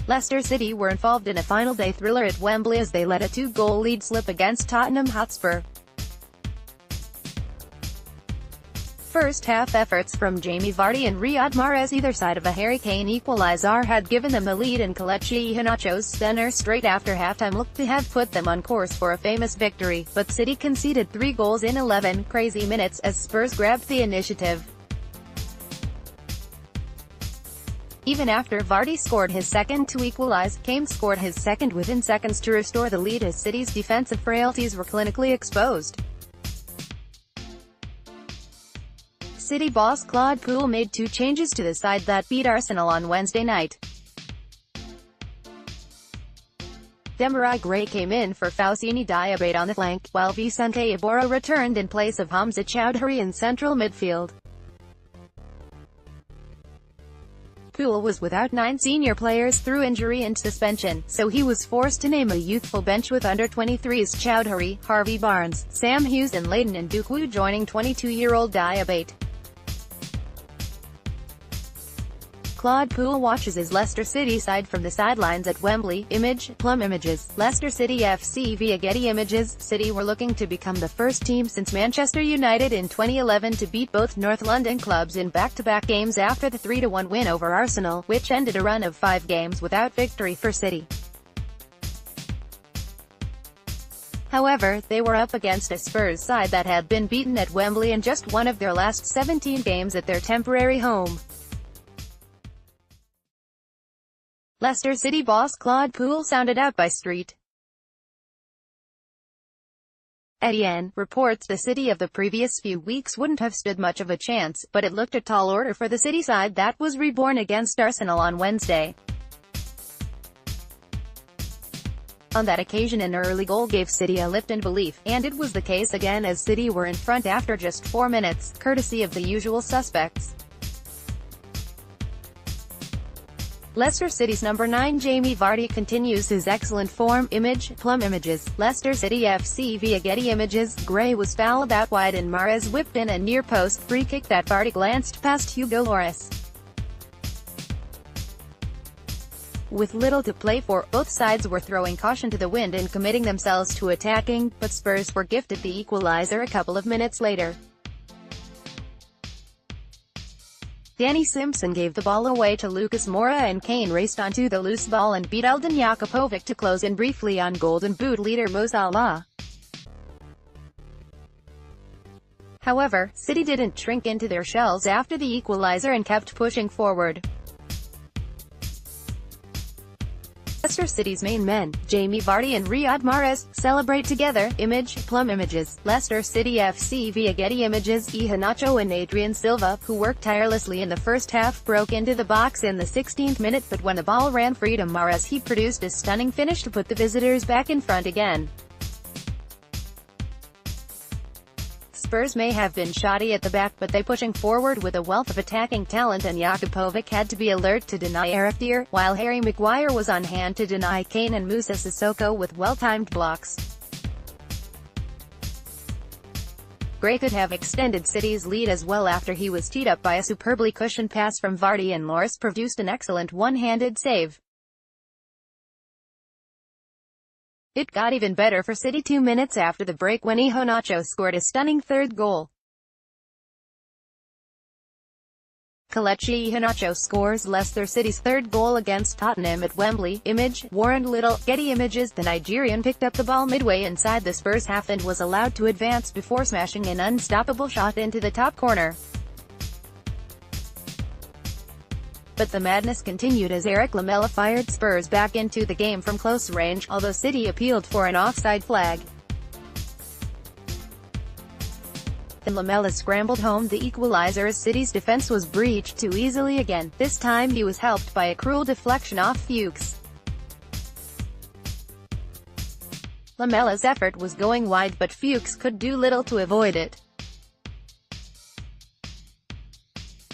Leicester City were involved in a final day thriller at Wembley as they let a 2-goal lead slip against Tottenham Hotspur. First-half efforts from Jamie Vardy and Riyad Mahrez either side of a Harry Kane equaliser had given them the lead, and Kelechi Iheanacho's stunner straight after halftime looked to have put them on course for a famous victory, but City conceded 3 goals in 11 crazy minutes as Spurs grabbed the initiative. Even after Vardy scored his second to equalise, Kane scored his second within seconds to restore the lead as City's defensive frailties were clinically exposed. City boss Claude Puel made 2 changes to the side that beat Arsenal on Wednesday night. Demarai Gray came in for Fousseyni Diabate on the flank, while Vicente Iborra returned in place of Hamza Choudhury in central midfield. Puel was without 9 senior players through injury and suspension, so he was forced to name a youthful bench with under-23s Choudhury, Harvey Barnes, Sam Hughes and Leighton Ndukwu joining 22-year-old Diabate. Claude Puel watches his Leicester City side from the sidelines at Wembley. Plum images. Leicester City FC via Getty Images. City were looking to become the first team since Manchester United in 2011 to beat both North London clubs in back-to-back games after the 3-1 win over Arsenal, which ended a run of 5 games without victory for City. However, they were up against a Spurs side that had been beaten at Wembley in just one of their last 17 games at their temporary home. Leicester City boss Claude Puel sounded out by Street. Etienne reports the City of the previous few weeks wouldn't have stood much of a chance, but it looked a tall order for the City side that was reborn against Arsenal on Wednesday. On that occasion, an early goal gave City a lift in belief, and it was the case again as City were in front after just 4 minutes, courtesy of the usual suspects. Leicester City's number 9 Jamie Vardy continues his excellent form. Plum images. Leicester City FC via Getty Images. Gray was fouled out wide and Mahrez whipped in a near-post free kick that Vardy glanced past Hugo Lloris. With little to play for, both sides were throwing caution to the wind and committing themselves to attacking, but Spurs were gifted the equaliser a couple of minutes later. Danny Simpson gave the ball away to Lucas Moura and Kane raced onto the loose ball and beat Eldin Jakupovic to close in briefly on Golden Boot leader Mo Salah. However, City didn't shrink into their shells after the equaliser and kept pushing forward. Leicester City's main men, Jamie Vardy and Riyad Mahrez, celebrate together. Plum images. Leicester City FC via Getty Images. Iheanacho and Adrien Silva, who worked tirelessly in the first half, broke into the box in the 16th minute, but when the ball ran free to Mahrez, he produced a stunning finish to put the visitors back in front again. Spurs may have been shoddy at the back, but they pushing forward with a wealth of attacking talent, and Jakupovic had to be alert to deny Eric Dier, while Harry Maguire was on hand to deny Kane and Moussa Sissoko with well-timed blocks. Gray could have extended City's lead as well after he was teed up by a superbly cushioned pass from Vardy, and Lloris produced an excellent one-handed save. It got even better for City 2 minutes after the break when Iheanacho scored a stunning third goal. Kelechi Iheanacho scores Leicester City's third goal against Tottenham at Wembley. Warren Little. Getty Images. The Nigerian picked up the ball midway inside the Spurs half and was allowed to advance before smashing an unstoppable shot into the top corner. But the madness continued as Eric Lamela fired Spurs back into the game from close range, although City appealed for an offside flag. Then Lamela scrambled home the equaliser as City's defense was breached too easily again. This time he was helped by a cruel deflection off Fuchs. Lamela's effort was going wide, but Fuchs could do little to avoid it.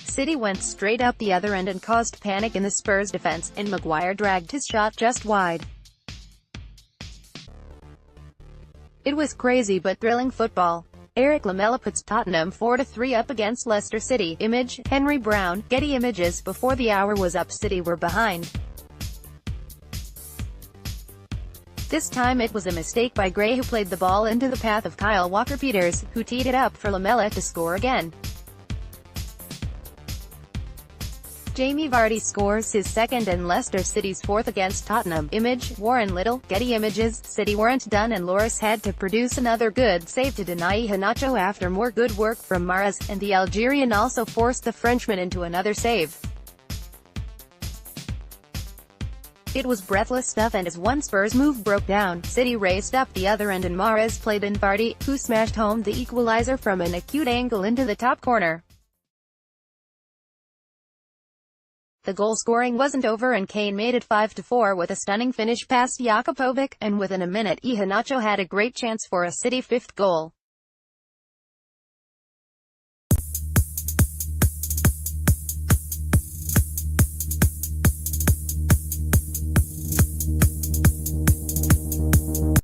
City went straight up the other end and caused panic in the Spurs defense, and Maguire dragged his shot just wide. It was crazy but thrilling football. Eric Lamela puts Tottenham 4-3 up against Leicester City. Henry Brown. Getty Images. Before the hour was up, City were behind. This time it was a mistake by Gray, who played the ball into the path of Kyle Walker-Peters, who teed it up for Lamela to score again. Jamie Vardy scores his second and Leicester City's fourth against Tottenham. Image, Warren Little, Getty Images. City weren't done and Lloris had to produce another good save to deny Iheanacho after more good work from Mahrez, and the Algerian also forced the Frenchman into another save. It was breathless stuff, and as one Spurs move broke down, City raced up the other end and Mahrez played in Vardy, who smashed home the equaliser from an acute angle into the top corner. The goal-scoring wasn't over and Kane made it 5-4 with a stunning finish past Jakubovic, and within a minute Iheanacho had a great chance for a City fifth goal.